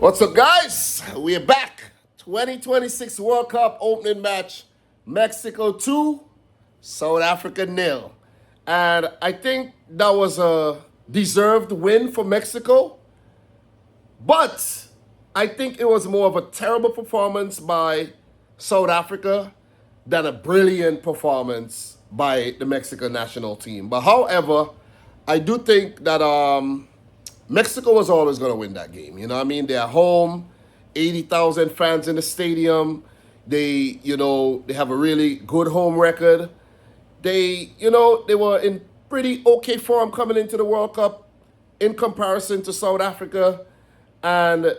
What's up, guys? We're back. 2026 World Cup opening match. Mexico 2, South Africa 0. And I think that was a deserved win for Mexico. But I think it was more of a terrible performance by South Africa than a brilliant performance by the Mexican national team. But however, I do think that Mexico was always going to win that game. You know what I mean? They're home, 80,000 fans in the stadium. They have a really good home record. They were in pretty okay form coming into the World Cup in comparison to South Africa. And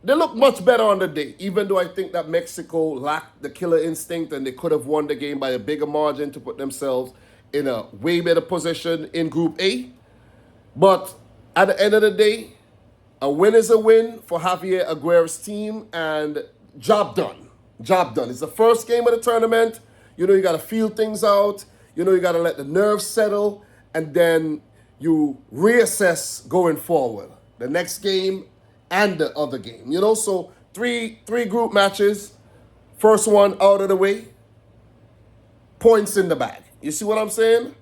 they look much better on the day, even though I think that Mexico lacked the killer instinct and they could have won the game by a bigger margin to put themselves in a way better position in Group A. But at the end of the day, a win is a win for Javier Aguirre's team, and job done. Job done. It's the first game of the tournament. You got to feel things out. You got to let the nerves settle, and then you reassess going forward. The next game and the other game. So three group matches. First one out of the way. Points in the bag. You see what I'm saying?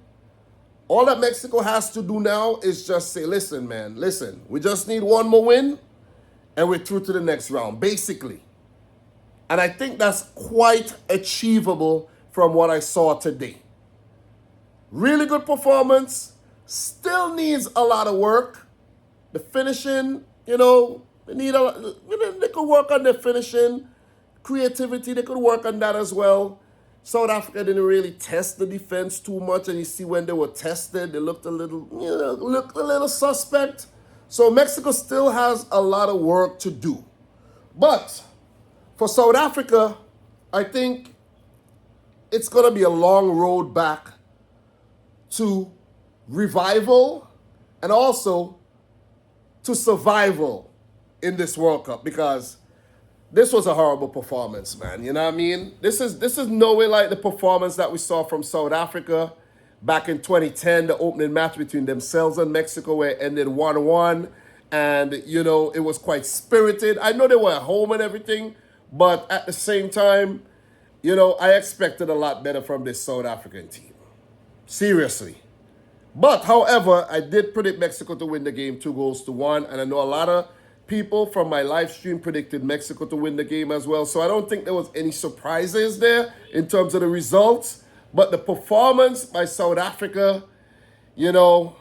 All that Mexico has to do now is just say, listen, man, we just need one more win and we're through to the next round, basically. And I think that's quite achievable from what I saw today. Really good performance, still needs a lot of work. The finishing, they could work on their finishing. Creativity, they could work on that as well. South Africa didn't really test the defense too much, and you see when they were tested, they looked a little suspect. So Mexico still has a lot of work to do. But for South Africa, I think it's going to be a long road back to revival and also to survival in this World Cup, because this was a horrible performance, man. You know what I mean? This is no way like the performance that we saw from South Africa back in 2010, the opening match between themselves and Mexico, where it ended 1-1. And, it was quite spirited. I know they were at home and everything, but at the same time, I expected a lot better from this South African team. Seriously. But, however, I did predict Mexico to win the game 2-1. And I know a lot of people from my live stream predicted Mexico to win the game as well. So I don't think there was any surprises there in terms of the results. But the performance by South Africa, not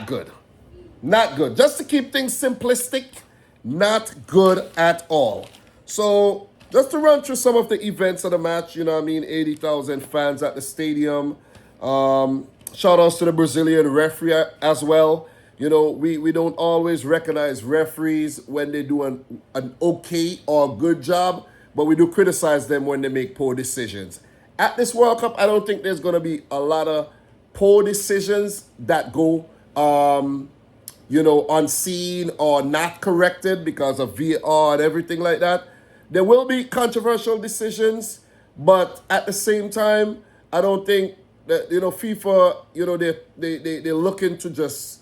good. Not good. Just to keep things simplistic, not good at all. So just to run through some of the events of the match, 80,000 fans at the stadium. Shout outs to the Brazilian referee as well. We don't always recognize referees when they do an okay or good job, but we do criticize them when they make poor decisions. At this World Cup, I don't think there's going to be a lot of poor decisions that go, unseen or not corrected because of VAR and everything like that. There will be controversial decisions, but at the same time, I don't think that, FIFA, they're looking to just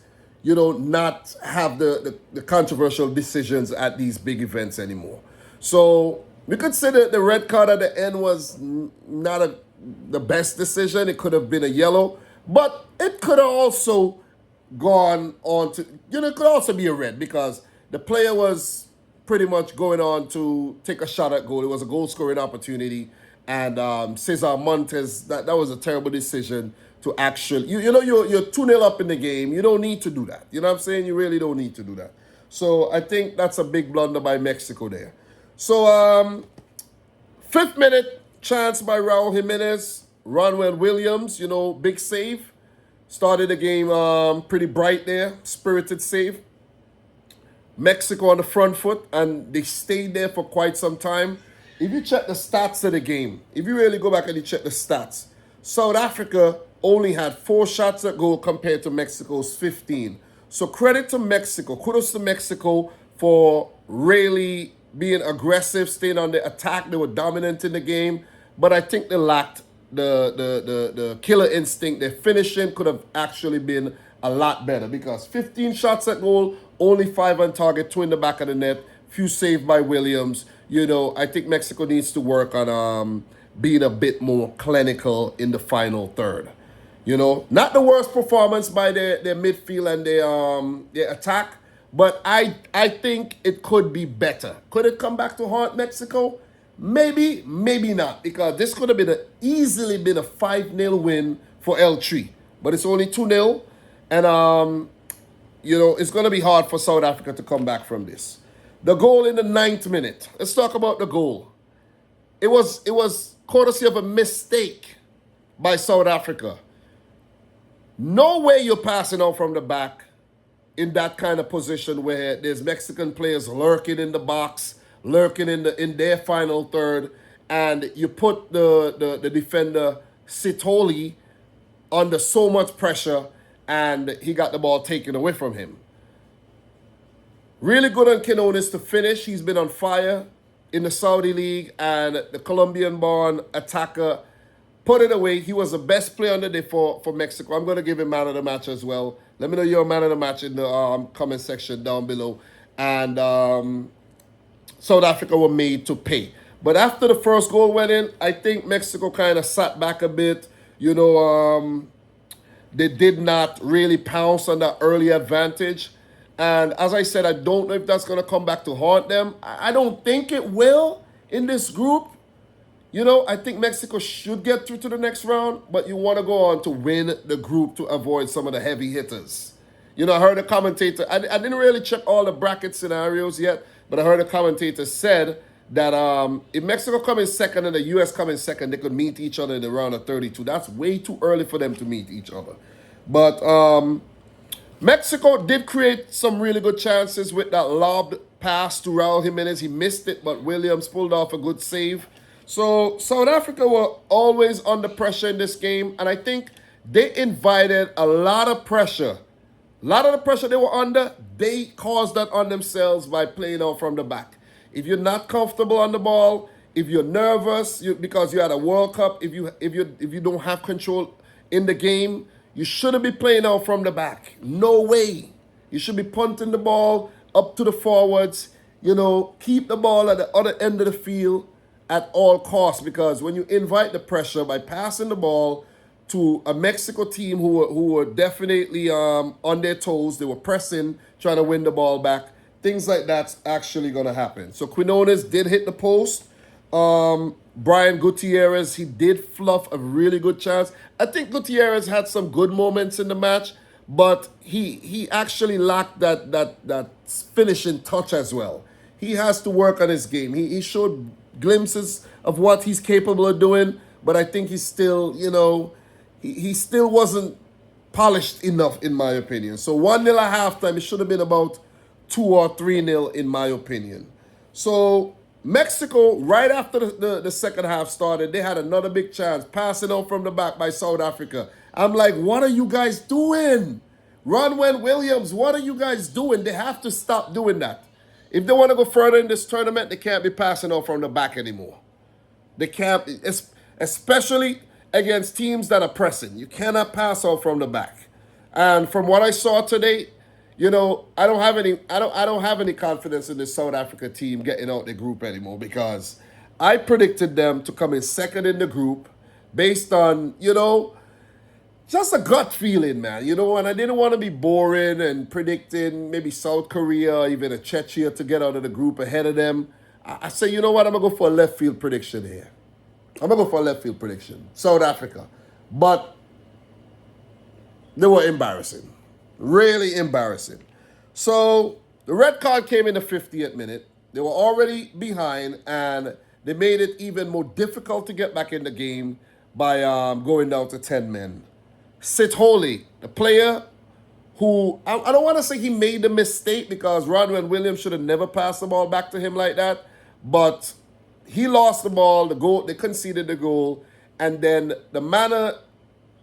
not have the controversial decisions at these big events anymore. So we could say that the red card at the end was not the best decision. It could have been a yellow, but it could have also gone on to, it could also be a red because the player was pretty much going on to take a shot at goal. It was a goal scoring opportunity. And César Montes, that was a terrible decision to actually, you're 2-0 up in the game. You don't need to do that. You know what I'm saying? You really don't need to do that. So I think that's a big blunder by Mexico there. So 5th minute chance by Raúl Jiménez. Ronwen Williams, big save. Started the game pretty bright there. Spirited save. Mexico on the front foot, and they stayed there for quite some time. If you check the stats of the game, if you really go back and you check the stats, South Africa only had 4 shots at goal compared to Mexico's 15. So credit to Mexico. Kudos to Mexico for really being aggressive, staying on the attack. They were dominant in the game, but I think they lacked the killer instinct. Their finishing could have actually been a lot better because 15 shots at goal, only 5 on target, 2 in the back of the net, few saved by Williams. I think Mexico needs to work on being a bit more clinical in the final third. Not the worst performance by their midfield and their attack, but I think it could be better. Could it come back to haunt Mexico? Maybe, maybe not, because this could have easily been a 5-0 win for L3, but it's only 2-0, and it's going to be hard for South Africa to come back from this. The goal in the 9th minute. Let's talk about the goal. It was courtesy of a mistake by South Africa. No way you're passing out from the back in that kind of position where there's Mexican players lurking in the box, lurking in their final third, and you put the defender Sithole under so much pressure, and he got the ball taken away from him. Really good on Quiñones to finish. He's been on fire in the Saudi League, and the Colombian-born attacker put it away. He was the best player on the day for Mexico. I'm going to give him man of the match as well. Let me know your man of the match in the comment section down below. And South Africa were made to pay. But after the first goal went in, I think Mexico kind of sat back a bit. They did not really pounce on that early advantage. And as I said, I don't know if that's going to come back to haunt them. I don't think it will in this group. I think Mexico should get through to the next round, but you want to go on to win the group to avoid some of the heavy hitters. I heard a commentator, I didn't really check all the bracket scenarios yet, but I heard a commentator said that if Mexico come in second and the U.S. come in second, they could meet each other in the round of 32. That's way too early for them to meet each other. But Mexico did create some really good chances with that lobbed pass to Raúl Jiménez. He missed it, but Williams pulled off a good save. So South Africa were always under pressure in this game, and I think they invited a lot of pressure. A lot of the pressure they were under, they caused that on themselves by playing out from the back. If you're not comfortable on the ball, if you're nervous because you had a World Cup, if you don't have control in the game, you shouldn't be playing out from the back. No way. You should be punting the ball up to the forwards. Keep the ball at the other end of the field at all costs, because when you invite the pressure by passing the ball to a Mexico team who were definitely on their toes, they were pressing, trying to win the ball back, things like that's actually going to happen. So Quiñones did hit the post. Brian Gutierrez, he did fluff a really good chance. I think Gutierrez had some good moments in the match, but he actually lacked that finishing touch as well. He has to work on his game. He showed glimpses of what he's capable of doing, but I think he's still, he still wasn't polished enough, in my opinion. So 1-0 at halftime, it should have been about 2 or 3-0, in my opinion. So Mexico, right after the second half started, they had another big chance, passing out from the back by South Africa. I'm like, what are you guys doing? Ronwen Williams, what are you guys doing? They have to stop doing that. If they want to go further in this tournament, they can't be passing out from the back anymore. They can't, especially against teams that are pressing. You cannot pass out from the back. And from what I saw today, I don't have any confidence in this South Africa team getting out the group anymore, because I predicted them to come in second in the group based on, just a gut feeling, man. And I didn't want to be boring and predicting maybe South Korea or even a Czechia to get out of the group ahead of them. I say, you know what? I'm going to go for a left field prediction here. South Africa. But they were embarrassing. Really embarrassing. So the red card came in the 50th minute. They were already behind, and they made it even more difficult to get back in the game by going down to 10 men. Sithole, the player who, I don't want to say he made the mistake, because Ronwen Williams should have never passed the ball back to him like that, but he lost the ball, they conceded the goal, and then the manner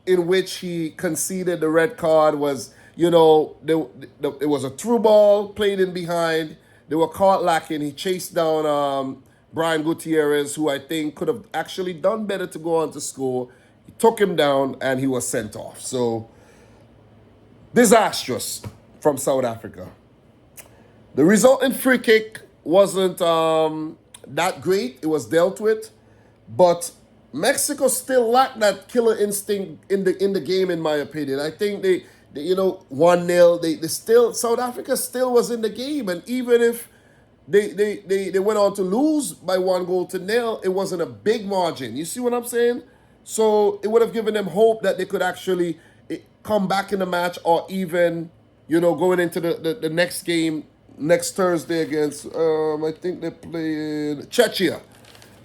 in which he conceded the red card was, it was a through ball played in behind. They were caught lacking. He chased down Brian Gutierrez, who I think could have actually done better to go on to score. He took him down, and he was sent off. So disastrous from South Africa. The resulting free kick wasn't that great. It was dealt with, but Mexico still lacked that killer instinct in the game, in my opinion. I think they 1-0. They still South Africa still was in the game, and even if they went on to lose by 1-0, it wasn't a big margin. You see what I'm saying? So it would have given them hope that they could actually come back in the match, or even going into the next game next Thursday against I think they play in Czechia.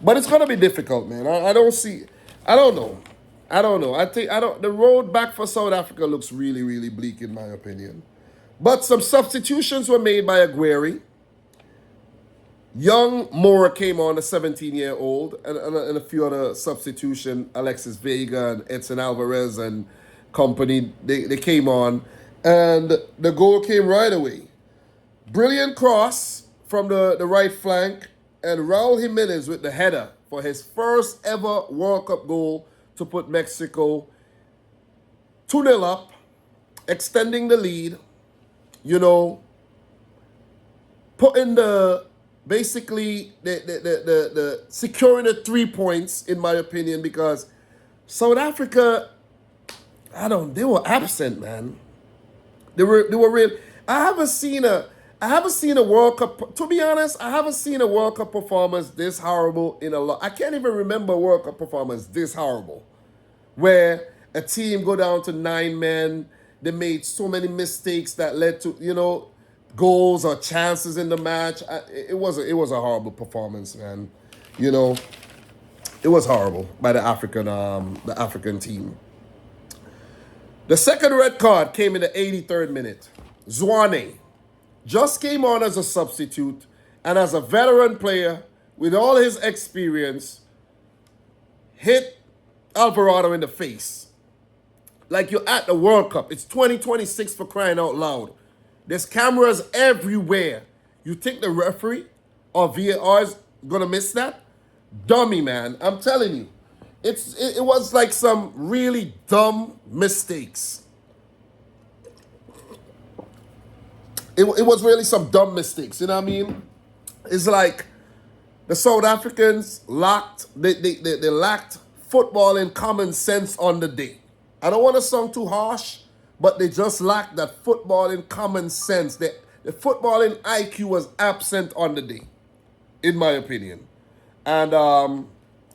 But it's gonna be difficult, man. I don't see. I don't know. I think I don't. The road back for South Africa looks really, really bleak in my opinion. But some substitutions were made by Aguirre. Young Moore came on, a 17-year-old, and a few other substitution. Alexis Vega and Edson Alvarez and company. They came on, and the goal came right away. Brilliant cross from the right flank, and Raúl Jiménez with the header for his first ever World Cup goal to put Mexico 2-0 up, extending the lead, putting basically the securing the 3 points, in my opinion, because South Africa, they were absent, man. They were real. I haven't seen a World Cup. To be honest, I haven't seen a World Cup performance this horrible in a lot. I can't even remember a World Cup performance this horrible, where a team go down to 9 men. They made so many mistakes that led to goals or chances in the match. It was a horrible performance, man. It was horrible by the African team. The second red card came in the 83rd minute. Zwane just came on as a substitute, and as a veteran player with all his experience, hit Alvarado in the face. Like you're at the World Cup. It's 2026 for crying out loud. There's cameras everywhere. You think the referee or VAR is gonna miss that? Dummy, man. I'm telling you. It was like some really dumb mistakes. It was really some dumb mistakes, you know what I mean? It's like the South Africans lacked footballing common sense on the day. I don't want to sound too harsh, but they just lacked that footballing common sense. The footballing IQ was absent on the day, in my opinion. And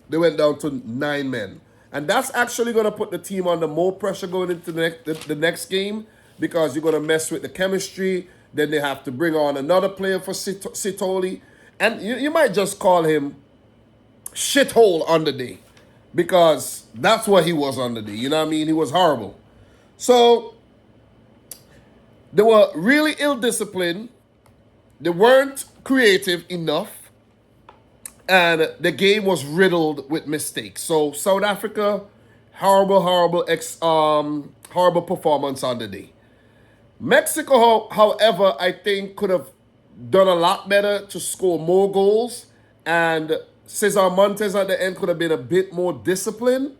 they went down to 9 men. And that's actually going to put the team under more pressure going into the next game, because you're going to mess with the chemistry. Then they have to bring on another player for Sithole. And you might just call him shithole on the day, because that's what he was on the day. You know what I mean? He was horrible. So they were really ill-disciplined. They weren't creative enough. And the game was riddled with mistakes. So South Africa, horrible performance on the day. Mexico, however, I think could have done a lot better to score more goals, and César Montes at the end could have been a bit more disciplined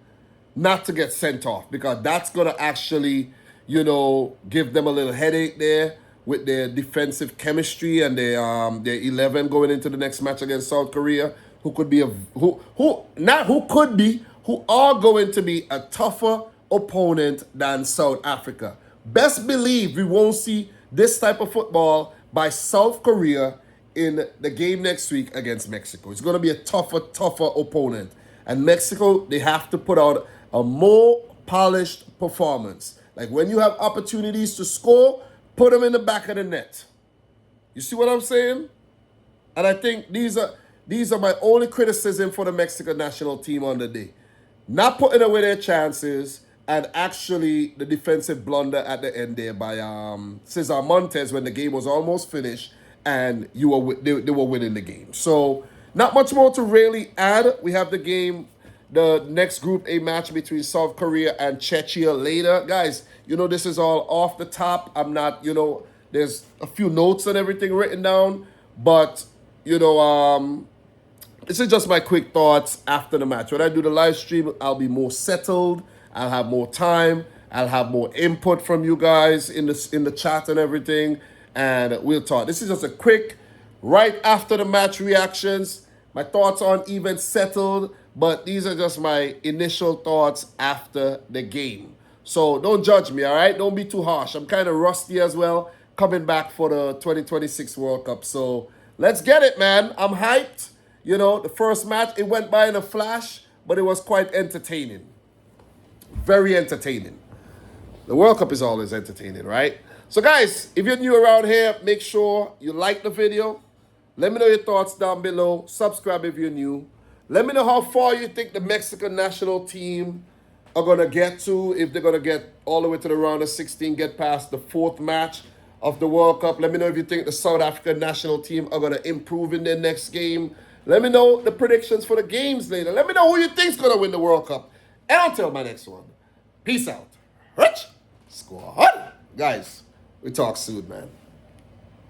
not to get sent off, because that's going to actually, give them a little headache there with their defensive chemistry and their 11 going into the next match against South Korea, who are going to be a tougher opponent than South Africa. Best believe we won't see this type of football by South Korea in the game next week against Mexico. It's going to be a tougher opponent. And Mexico, they have to put out a more polished performance. Like when you have opportunities to score, put them in the back of the net. You see what I'm saying? And I think these are my only criticism for the Mexican national team on the day. Not putting away their chances, and actually the defensive blunder at the end there by César Montes when the game was almost finished and they were winning the game. So not much more to really add. We have the next Group A match between South Korea and Czechia later. Guys, this is all off the top. I'm not, there's a few notes and everything written down, but, this is just my quick thoughts after the match. When I do the live stream, I'll be more settled. I'll have more time, I'll have more input from you guys in the chat and everything, and we'll talk. This is just a quick, right after the match reactions. My thoughts aren't even settled, but these are just my initial thoughts after the game. So don't judge me, all right? Don't be too harsh. I'm kind of rusty as well, coming back for the 2026 World Cup. So let's get it, man. I'm hyped. You know, the first match, it went by in a flash, but it was quite entertaining. Very entertaining. The World Cup is always entertaining, right? So guys, if you're new around here, make sure you like the video. Let me know your thoughts down below. Subscribe if you're new. Let me know how far you think the Mexican national team are going to get to, if they're going to get all the way to the round of 16, get past the fourth match of the World Cup. Let me know if you think the South African national team are going to improve in their next game. Let me know the predictions for the games later. Let me know who you think's going to win the World Cup. And until my next one, peace out. Rich Squad. Guys, we talk soon, man.